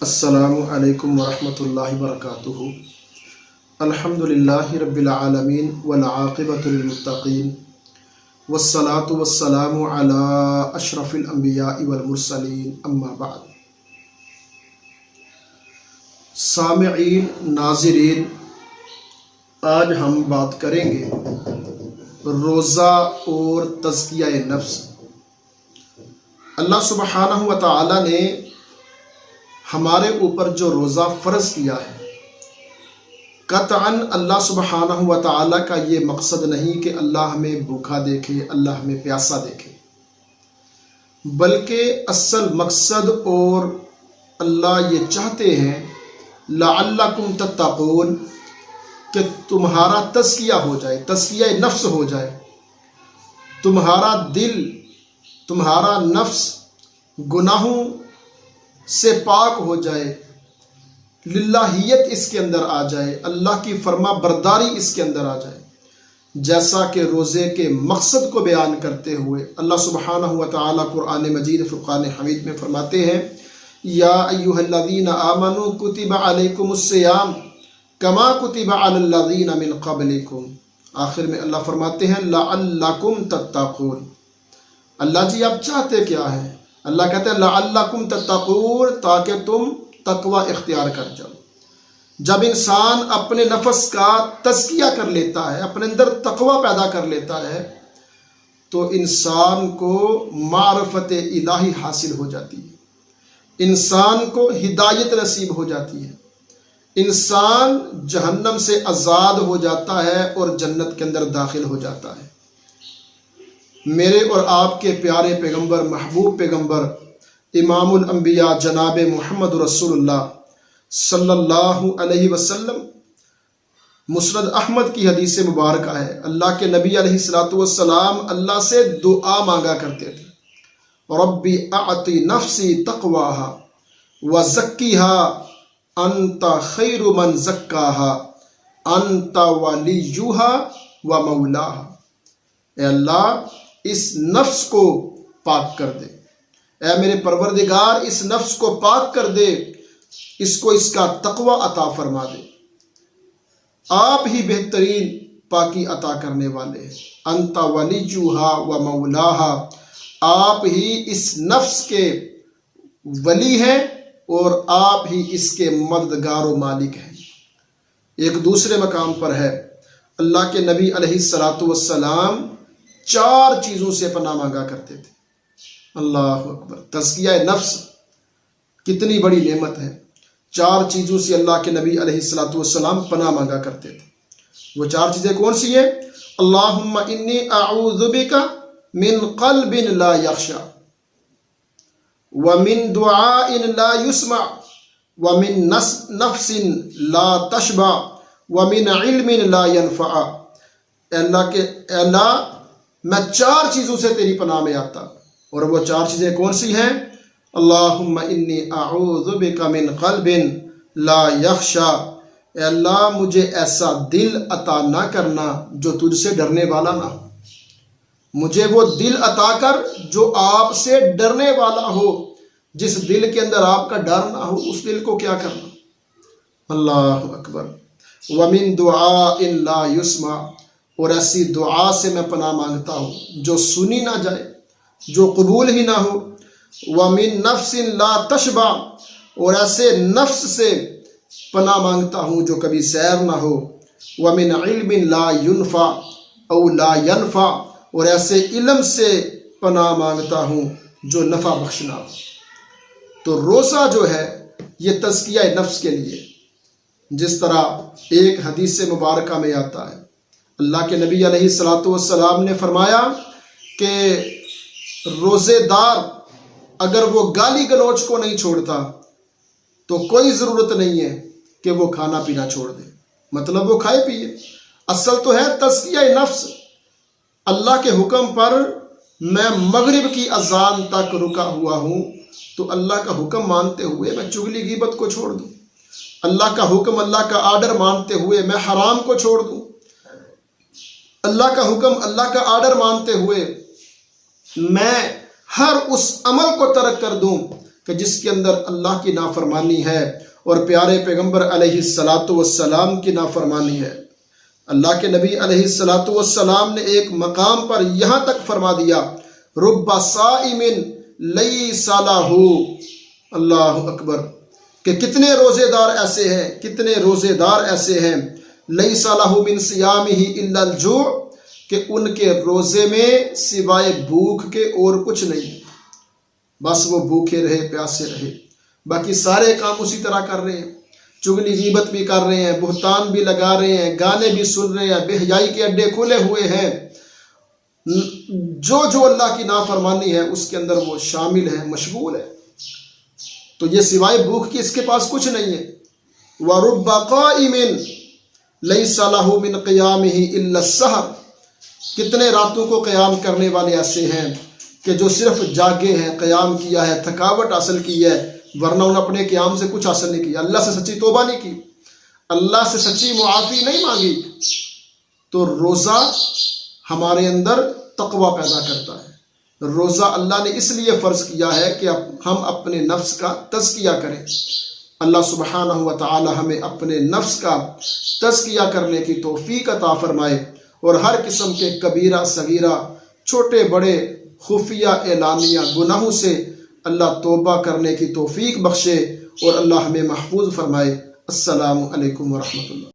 السلام علیکم ورحمۃ اللہ وبرکاتہ۔ الحمدللہ رب العالمین والعاقبۃ للمتقین والصلاۃ والسلام علی اشرف الانبیاء والمرسلین، اما بعد۔ سامعین، ناظرین، آج ہم بات کریں گے روزہ اور تزکیہ نفس۔ اللہ سبحانہ و تعالی نے ہمارے اوپر جو روزہ فرض کیا ہے، قطعاً اللہ سبحانہ و تعالیٰ کا یہ مقصد نہیں کہ اللہ ہمیں بھوکا دیکھے، اللہ ہمیں پیاسا دیکھے، بلکہ اصل مقصد اور اللہ یہ چاہتے ہیں لعلکم تتقون، کہ تمہارا تزکیہ ہو جائے، تزکیہ نفس ہو جائے، تمہارا دل، تمہارا نفس گناہوں سے پاک ہو جائے، للہیت اس کے اندر آ جائے، اللہ کی فرما برداری اس کے اندر آ جائے، جیسا کہ روزے کے مقصد کو بیان کرتے ہوئے اللہ سبحانہ و تعالیٰ قرآن مجید فرقان حمید میں فرماتے ہیں، یا ایھا الذین آمنوا کتب علیکم الصیام کما کتب علی الذین من قبلکم۔ آخر میں اللہ فرماتے ہیں لعلکم تتقون۔ اللہ جی آپ چاہتے کیا ہے؟ اللہ کہتے ہیں لعلکم تتقون، تاکہ تم تقوی اختیار کر جاؤ۔ جب انسان اپنے نفس کا تزکیہ کر لیتا ہے، اپنے اندر تقوی پیدا کر لیتا ہے، تو انسان کو معرفت الہی حاصل ہو جاتی ہے، انسان کو ہدایت نصیب ہو جاتی ہے، انسان جہنم سے آزاد ہو جاتا ہے اور جنت کے اندر داخل ہو جاتا ہے۔ میرے اور آپ کے پیارے پیغمبر، محبوب پیغمبر، امام الانبیاء جناب محمد رسول اللہ صلی اللہ علیہ وسلم، مسند احمد کی حدیث مبارکہ ہے، اللہ کے نبی علیہ الصلوۃ والسلام اللہ سے دعا مانگا کرتے تھے، ربی اعطی نفسی تقواہا وزکیہا انت خیر من زکاہا انت ولیہا ومولاہا۔ اے اللہ، اس نفس کو پاک کر دے، اے میرے پروردگار اس نفس کو پاک کر دے، اس کو اس کا تقوی عطا فرما دے، آپ ہی بہترین پاکی عطا کرنے والے ہیں، انت ولیہا و مولاہا، آپ ہی اس نفس کے ولی ہیں اور آپ ہی اس کے مددگار و مالک ہیں۔ ایک دوسرے مقام پر ہے، اللہ کے نبی علیہ الصلوۃ والسلام 4 چیزوں سے پناہ مانگا کرتے تھے۔ اللہ اکبر، تزکیہ نفس کتنی بڑی نعمت ہے۔ 4 چیزوں سے اللہ کے نبی علیہ الصلوۃ والسلام پناہ مانگا کرتے تھے۔ وہ 4 چیزیں کون سی ہیں؟ اللہم انی اعوذ بک من قلب لا یخشع، ومن دعاء لا یسمع، ومن نفس لا تشبع، ومن علم لا ينفع۔ اے اللہ میں 4 چیزوں سے تیری پناہ میں آتا، اور وہ 4 چیزیں کون سی ہیں؟ اللہم انی اعوذ بک من قلب لا یخشع، اے اللہ مجھے ایسا دل عطا نہ کرنا جو تجھ سے ڈرنے والا نہ ہو، مجھے وہ دل عطا کر جو آپ سے ڈرنے والا ہو، جس دل کے اندر آپ کا ڈر نہ ہو اس دل کو کیا کرنا۔ اللہ اکبر۔ ومن دعاء لا یسمع، اور ایسی دعا سے میں پناہ مانگتا ہوں جو سنی نہ جائے، جو قبول ہی نہ ہو۔ وَمِن نَفْسٍ لَا تَشْبَعْ، اور ایسے نفس سے پناہ مانگتا ہوں جو کبھی سیر نہ ہو۔ وَمِنْ عِلْمٍ لَا يُنْفَعْ أَوْ لَا يَنْفَعْ، اور ایسے علم سے پناہ مانگتا ہوں جو نفع بخشنا ہو۔ تو روزہ جو ہے یہ تزکیہ نفس کے لیے، جس طرح ایک حدیث مبارکہ میں آتا ہے، اللہ کے نبی علیہ الصلوۃ والسلام نے فرمایا کہ روزے دار اگر وہ گالی گلوچ کو نہیں چھوڑتا تو کوئی ضرورت نہیں ہے کہ وہ کھانا پینا چھوڑ دے، مطلب وہ کھائے پیے۔ اصل تو ہے تزکیہ نفس۔ اللہ کے حکم پر میں مغرب کی اذان تک رکا ہوا ہوں تو اللہ کا حکم مانتے ہوئے میں چغلی غیبت کو چھوڑ دوں، اللہ کا حکم، اللہ کا آرڈر مانتے ہوئے میں حرام کو چھوڑ دوں، اللہ کا حکم، اللہ کا آرڈر مانتے ہوئے میں ہر اس عمل کو ترک کر دوں کہ جس کے اندر اللہ کی نافرمانی ہے اور پیارے پیغمبر علیہ الصلاۃ والسلام کی نافرمانی ہے۔ اللہ کے نبی علیہ الصلاۃ والسلام نے ایک مقام پر یہاں تک فرما دیا، رب صائم لیس لہ، اللہ اکبر، کہ کتنے روزے دار ایسے ہیں، کتنے روزے دار ایسے ہیں، لیس لہ من صیامہ الا الجوع، کہ ان کے روزے میں سوائے بھوک کے اور کچھ نہیں، بس وہ بھوکے رہے، پیاسے رہے، باقی سارے کام اسی طرح کر رہے ہیں، چگلی غیبت بھی کر رہے ہیں، بہتان بھی لگا رہے ہیں، گانے بھی سن رہے ہیں، بے حیائی کے اڈے کھلے ہوئے ہیں، جو جو اللہ کی نافرمانی ہے اس کے اندر وہ شامل ہے، مشغول ہے، تو یہ سوائے بھوک کی اس کے پاس کچھ نہیں ہے۔ وَرُبَّ قَائِمٍ لَيْسَ لَهُ مِنْ قِيَامِهِ إِلَّا السَّحَرُ، کتنے راتوں کو قیام کرنے والے ایسے ہیں کہ جو صرف جاگے ہیں، قیام کیا ہے، تھکاوٹ حاصل کی ہے، ورنہ انہوں نے اپنے قیام سے کچھ حاصل نہیں کیا، اللہ سے سچی توبہ نہیں کی، اللہ سے سچی معافی نہیں مانگی۔ تو روزہ ہمارے اندر تقوی پیدا کرتا ہے، روزہ اللہ نے اس لیے فرض کیا ہے کہ ہم اپنے نفس کا تزکیہ کریں۔ اللہ سبحانہ و تعالی ہمیں اپنے نفس کا تزکیہ کرنے کی توفیق عطا فرمائے، اور ہر قسم کے کبیرہ صغیرہ، چھوٹے بڑے، خفیہ اعلانیہ گناہوں سے اللہ توبہ کرنے کی توفیق بخشے، اور اللہ ہمیں محفوظ فرمائے۔ السلام علیکم ورحمۃ اللہ۔